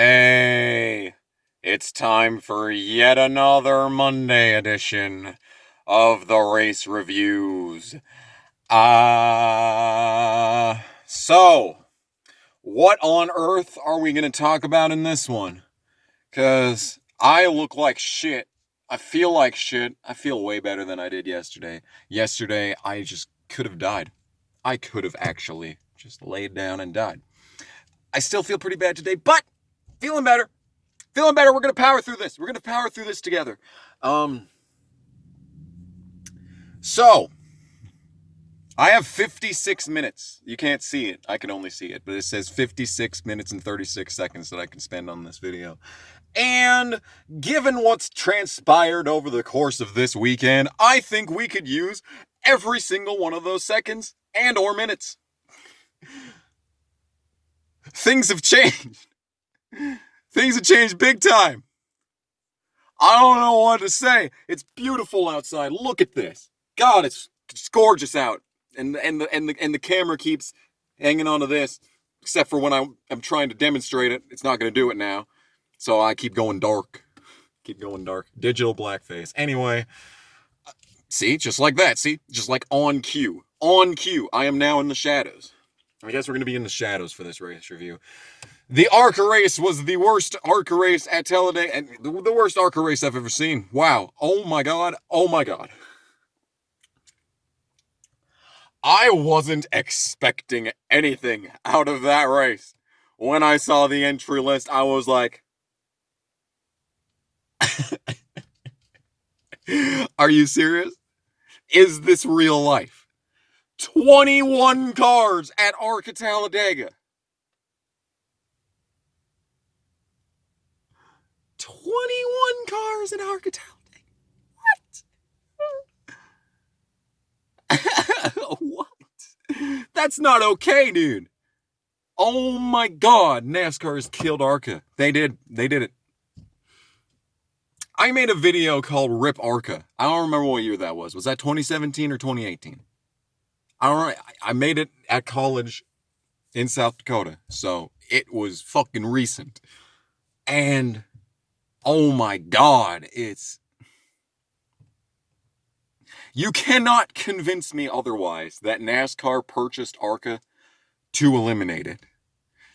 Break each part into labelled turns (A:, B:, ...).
A: Hey, it's time for yet another Monday edition of the Race Reviews. So, what on earth are we going to talk about in this one? Because I look like shit. I feel like shit. I feel way better than I did yesterday. Yesterday, I just could have died. I could have actually just laid down and died. I still feel pretty bad today, but feeling better. Feeling better. We're going to power through this. We're going to power through this together. So, I have 56 minutes. You can't see it. I can only see it. But it says 56 minutes and 36 seconds that I can spend on this video. And given what's transpired over the course of this weekend, I think we could use every single one of those seconds and or minutes. Things have changed. Things have changed big time. I don't know what to say. It's beautiful outside. Look at this. God, it's gorgeous out. And the camera keeps hanging onto this, except for when I'm trying to demonstrate it. It's not going to do it now. So I keep going dark. Keep going dark. Digital blackface. Anyway, see, just like that. See, just like on cue. On cue. I am now in the shadows. I guess we're going to be in the shadows for this race review. The ARCA race was the worst ARCA race at Talladega, and the worst ARCA race I've ever seen. Wow. Oh my God. Oh my God. I wasn't expecting anything out of that race. When I saw the entry list, I was like, are you serious? Is this real life? 21 cars at ARCA Talladega. 21 cars at ARCA Talladega. What? What? That's not okay, dude. Oh my God, NASCAR has killed ARCA. They did it. I made a video called Rip ARCA. I don't remember what year that was. Was that 2017 or 2018? I made it at college in South Dakota, so it was fucking recent. And oh my God, you cannot convince me otherwise that NASCAR purchased ARCA to eliminate it.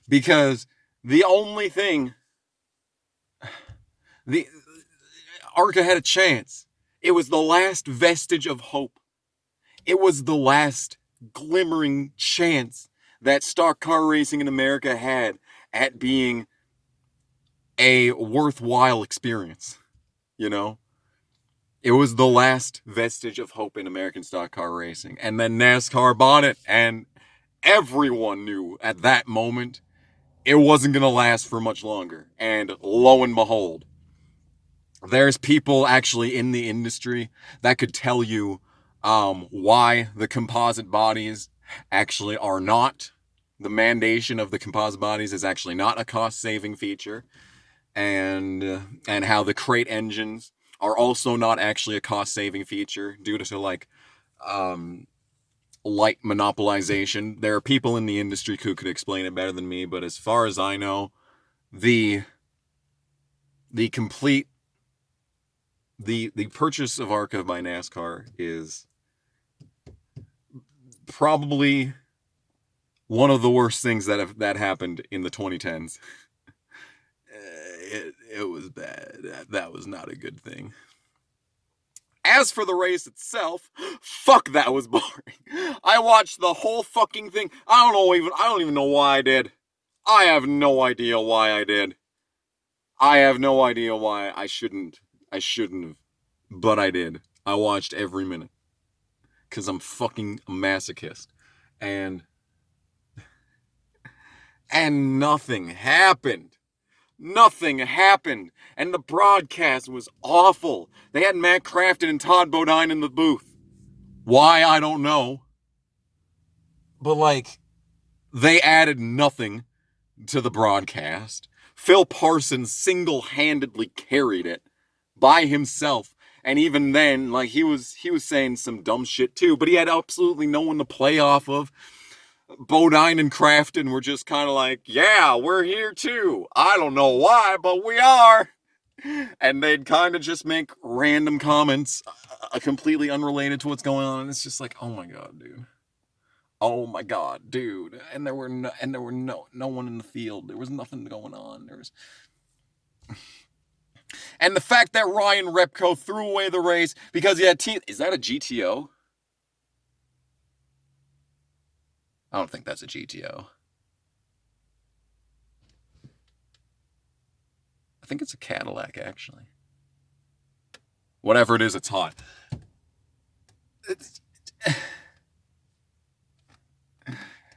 A: Because the only thing, ARCA had a chance. It was the last vestige of hope. It was the last glimmering chance that stock car racing in America had at being a worthwhile experience. You know? It was the last vestige of hope in American stock car racing. And then NASCAR bought it, and everyone knew at that moment it wasn't going to last for much longer. And lo and behold, there's people actually in the industry that could tell you why the composite bodies actually are not, the mandation of the composite bodies is actually not a cost-saving feature, and how the crate engines are also not actually a cost-saving feature due to light monopolization. There are people in the industry who could explain it better than me, but as far as I know, the purchase of ARCA by NASCAR is probably one of the worst things that happened in the 2010s. It was bad. That was not a good thing. As for the race itself, fuck, that was boring. I watched the whole fucking thing. I don't even know why I did. I have no idea why I did. I have no idea why I shouldn't have. But I did. I watched every minute. Because I'm fucking a masochist. And nothing happened. Nothing happened. And the broadcast was awful. They had Matt Crafton and Todd Bodine in the booth. Why, I don't know. But, they added nothing to the broadcast. Phil Parsons single-handedly carried it by himself. And even then, he was saying some dumb shit too, but he had absolutely no one to play off of. Bodine and Crafton were just kind of like, yeah, we're here too. I don't know why, but we are. And they'd kind of just make random comments, completely unrelated to what's going on. And it's just like, oh my god, dude. Oh my god, dude. And there were no one in the field. There was nothing going on. And the fact that Ryan Repko threw away the race because he had is that a GTO? I don't think that's a GTO. I think it's a Cadillac, actually. Whatever it is, it's hot.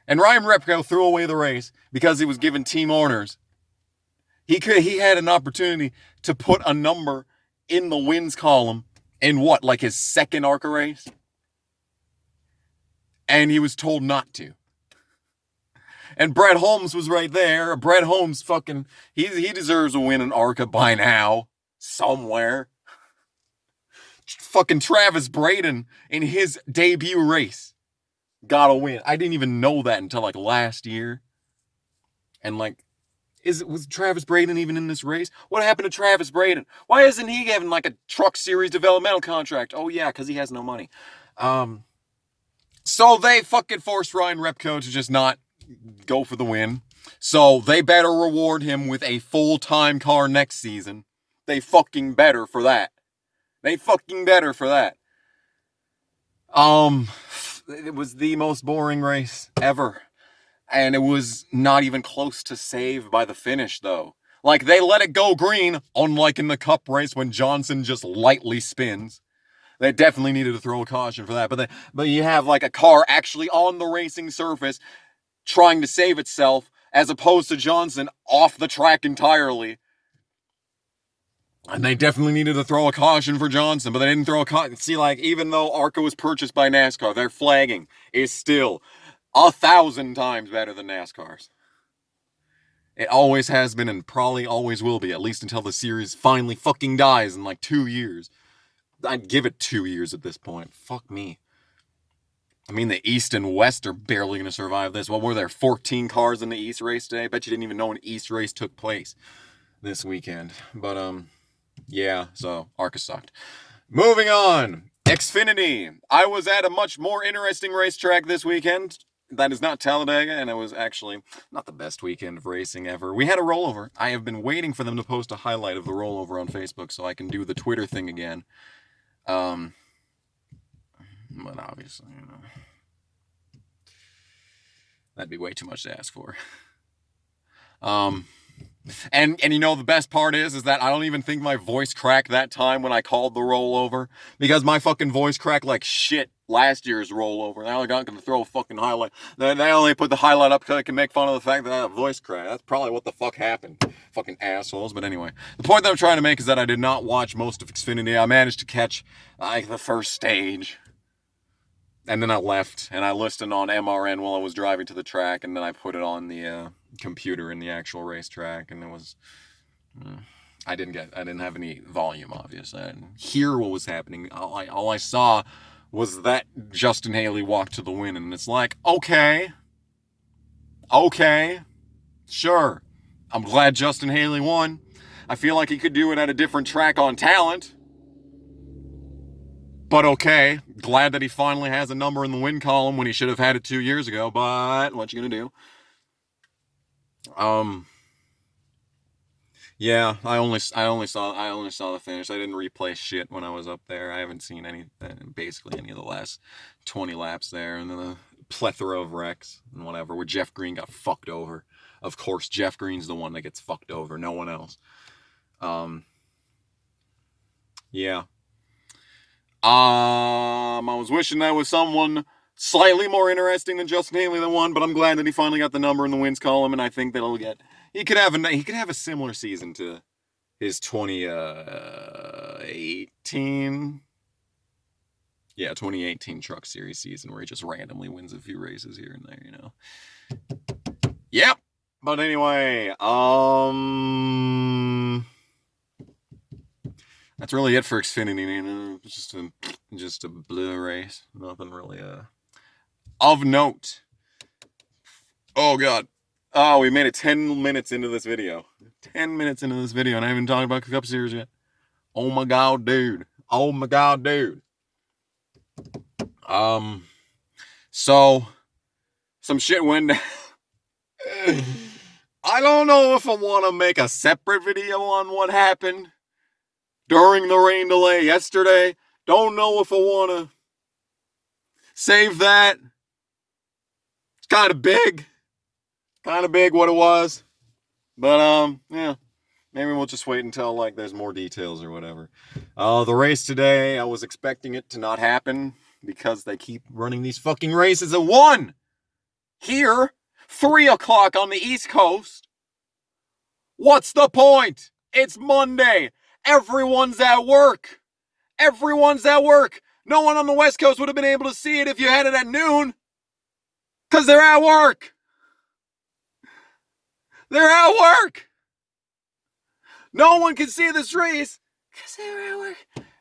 A: And Ryan Repko threw away the race because he was given team orders. He had an opportunity to put a number in the wins column in what, like his second ARCA race? And he was told not to. And Brett Holmes was right there. Brett Holmes fucking, he deserves a win in ARCA by now. Somewhere. Fucking Travis Braden in his debut race got a win. I didn't even know that until like last year. And like, was Travis Braden even in this race? What happened to Travis Braden? Why isn't he having like a truck series developmental contract? Oh yeah, because he has no money. So they fucking forced Ryan Repko to just not go for the win. So they better reward him with a full-time car next season. They fucking better for that. It was the most boring race ever. And it was not even close to save by the finish, though. Like, they let it go green, unlike in the Cup race when Johnson just lightly spins. They definitely needed to throw a caution for that. But you have, like, a car actually on the racing surface trying to save itself, as opposed to Johnson off the track entirely. And they definitely needed to throw a caution for Johnson, but they didn't throw a caution. See, like, even though ARCA was purchased by NASCAR, their flagging is still 1,000 times better than NASCAR's. It always has been and probably always will be, at least until the series finally fucking dies in like 2 years. I'd give it 2 years at this point. Fuck me. I mean, the East and West are barely going to survive this. What were there, 14 cars in the East race today? I bet you didn't even know an East race took place this weekend. But, yeah, so ARCA sucked. Moving on. Xfinity. I was at a much more interesting racetrack this weekend. That is not Talladega, and it was actually not the best weekend of racing ever. We had a rollover. I have been waiting for them to post a highlight of the rollover on Facebook so I can do the Twitter thing again. But obviously, that'd be way too much to ask for. And the best part is that I don't even think my voice cracked that time when I called the rollover, because my fucking voice cracked like shit last year's rollover. They're only not going to throw a fucking highlight. They only put the highlight up because they can make fun of the fact that I had a voice crack. That's probably what the fuck happened. Fucking assholes. But anyway, the point that I'm trying to make is that I did not watch most of Xfinity. I managed to catch like the first stage. And then I left, and I listened on MRN while I was driving to the track, and then I put it on the computer in the actual racetrack, and it was... I didn't have any volume, obviously. I didn't hear what was happening. All I saw was that Justin Haley walked to the win, and it's like, okay, sure. I'm glad Justin Haley won. I feel like he could do it at a different track on talent. But okay, glad that he finally has a number in the win column when he should have had it 2 years ago, but what you gonna do? Yeah, I only saw the finish. I didn't replay shit when I was up there. I haven't seen basically any of the last 20 laps there, and then the plethora of wrecks and whatever, where Jeff Green got fucked over. Of course, Jeff Green's the one that gets fucked over, no one else. Yeah. I was wishing that was someone slightly more interesting than Justin Haley that won, but I'm glad that he finally got the number in the wins column, and I think that he could have a similar season to his 2018 Truck Series season, where he just randomly wins a few races here and there, Yep. But anyway, that's really it for Xfinity. Just a blue race. Nothing really of note. Oh, God. Oh, we made it 10 minutes into this video. 10 minutes into this video, and I haven't talked about Cup Series yet. Oh, my God, dude. Oh, my God, dude. So, some shit went down. I don't know if I want to make a separate video on what happened during the rain delay yesterday. Don't know if I want to save that. It's kind of big. Kind of big what it was. But, yeah. Maybe we'll just wait until, like, there's more details or whatever. The race today, I was expecting it to not happen because they keep running these fucking races at 1. Here, 3 o'clock on the East Coast. What's the point? It's Monday. Everyone's at work. Everyone's at work. No one on the West Coast would have been able to see it if you had it at noon. Because they're at work. They're at work. No one can see this race because they're at work.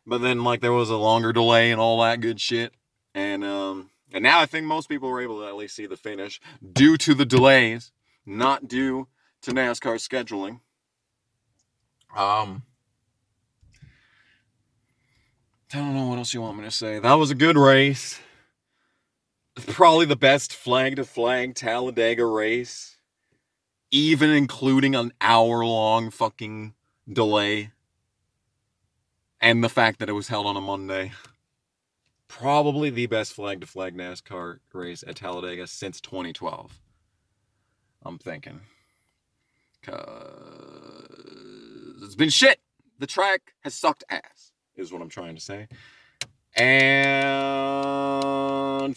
A: But then, like, there was a longer delay and all that good shit. And now I think most people were able to at least see the finish due to the delays, not due to NASCAR scheduling. I don't know what else you want me to say. That was a good race. Probably the best flag-to-flag Talladega race. Even including an hour-long fucking delay. And the fact that it was held on a Monday. Probably the best flag-to-flag NASCAR race at Talladega since 2012. I'm thinking. Because it's been shit. The track has sucked ass, is what I'm trying to say. And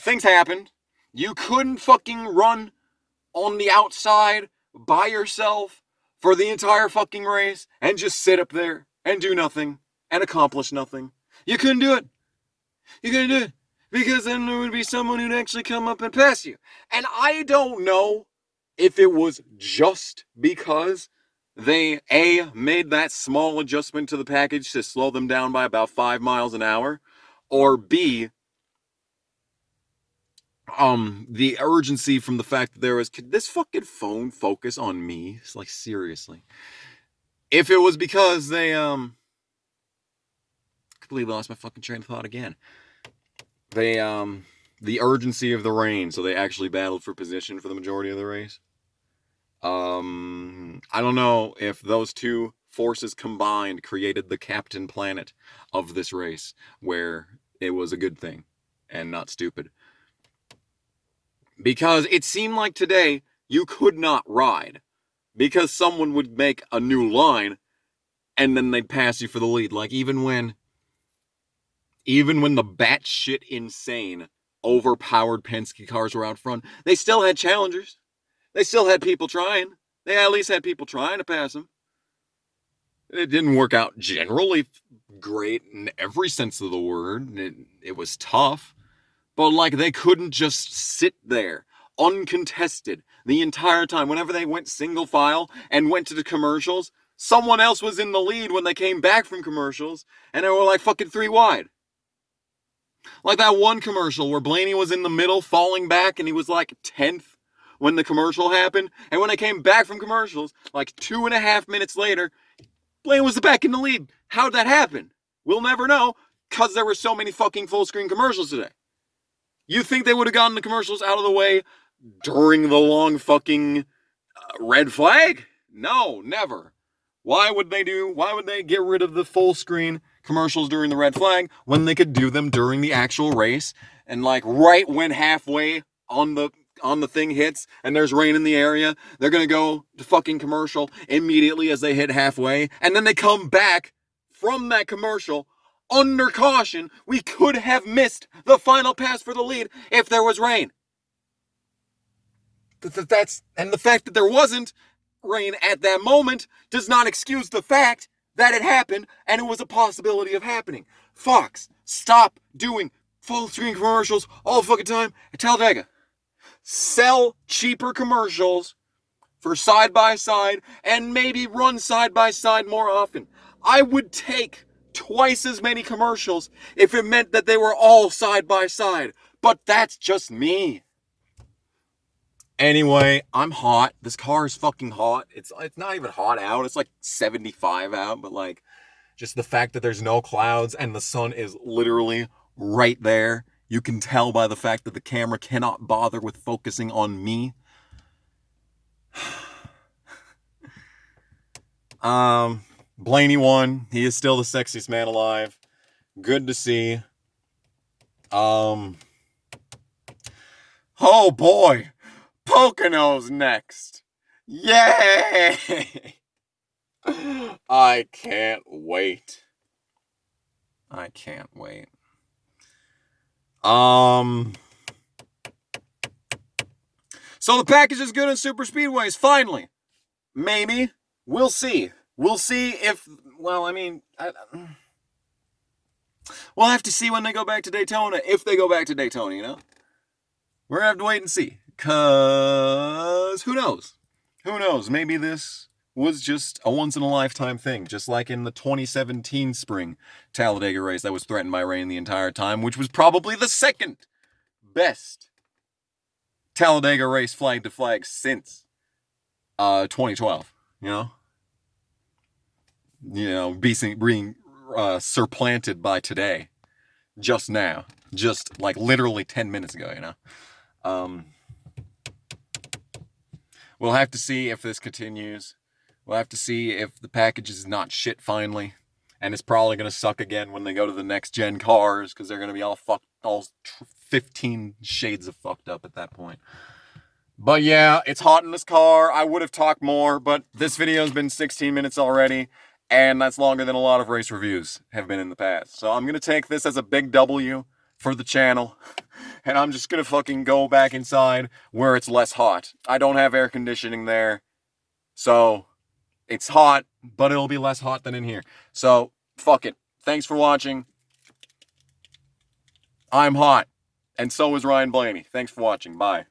A: things happened. You couldn't fucking run on the outside by yourself for the entire fucking race and just sit up there and do nothing and accomplish nothing. You couldn't do it. You couldn't do it. Because then there would be someone who'd actually come up and pass you. And I don't know if it was just because they, A, made that small adjustment to the package to slow them down by about 5 miles an hour, or B, the urgency from the fact that there was, could this fucking phone focus on me? It's like, seriously. If it was because they, completely lost my fucking train of thought again. They, the urgency of the rain, so they actually battled for position for the majority of the race. I don't know if those two forces combined created the Captain Planet of this race, where it was a good thing and not stupid. Because it seemed like today you could not ride because someone would make a new line and then they'd pass you for the lead. Like even when the batshit insane overpowered Penske cars were out front, they still had challengers. They still had people trying. They at least had people trying to pass them. It didn't work out generally great in every sense of the word. It was tough. But, like, they couldn't just sit there uncontested the entire time. Whenever they went single file and went to the commercials, someone else was in the lead when they came back from commercials, and they were like fucking 3 wide. Like that one commercial where Blaney was in the middle falling back and he was like 10th when the commercial happened. And when they came back from commercials, like 2.5 minutes later, Blaney was back in the lead. How'd that happen? We'll never know because there were so many fucking full screen commercials today. You think they would have gotten the commercials out of the way during the long fucking red flag? No, never. Why would they get rid of the full screen commercials during the red flag when they could do them during the actual race? And like right when halfway on the thing hits and there's rain in the area, they're going to go to fucking commercial immediately as they hit halfway. And then they come back from that commercial under caution. We could have missed the final pass for the lead if there was rain. And the fact that there wasn't rain at that moment does not excuse the fact that it happened and it was a possibility of happening. Fox, stop doing full screen commercials all the fucking time at Talladega. Sell cheaper commercials for side by side and maybe run side by side more often. I would take twice as many commercials if it meant that they were all side by side. But that's just me. Anyway, I'm hot. This car is fucking hot. It's not even hot out. It's like 75 out, but like just the fact that there's no clouds and the sun is literally right there. You can tell by the fact that the camera cannot bother with focusing on me. Blaney won. He is still the sexiest man alive. Good to see. Oh boy. Pocono's next. Yay! I can't wait. I can't wait. So the package is good in super speedways, finally. Maybe. We'll see. We'll see if, well, I mean, we'll have to see when they go back to Daytona, if they go back to Daytona, you know? We're gonna have to wait and see. Cause who knows? Who knows? Maybe this was just a once-in-a-lifetime thing, just like in the 2017 spring Talladega race that was threatened by rain the entire time, which was probably the second best Talladega race flag to flag since 2012. You know, being supplanted by today, just now, just like literally 10 minutes ago. You know. We'll have to see if this continues. We'll have to see if the package is not shit finally. And it's probably going to suck again when they go to the next gen cars, because they're going to be all 15 shades of fucked up at that point. But yeah, it's hot in this car. I would have talked more, but this video has been 16 minutes already, and that's longer than a lot of race reviews have been in the past. So I'm going to take this as a big W for the channel, and I'm just going to fucking go back inside where it's less hot. I don't have air conditioning there, so it's hot, but it'll be less hot than in here. So, fuck it. Thanks for watching. I'm hot, and so is Ryan Blaney. Thanks for watching. Bye.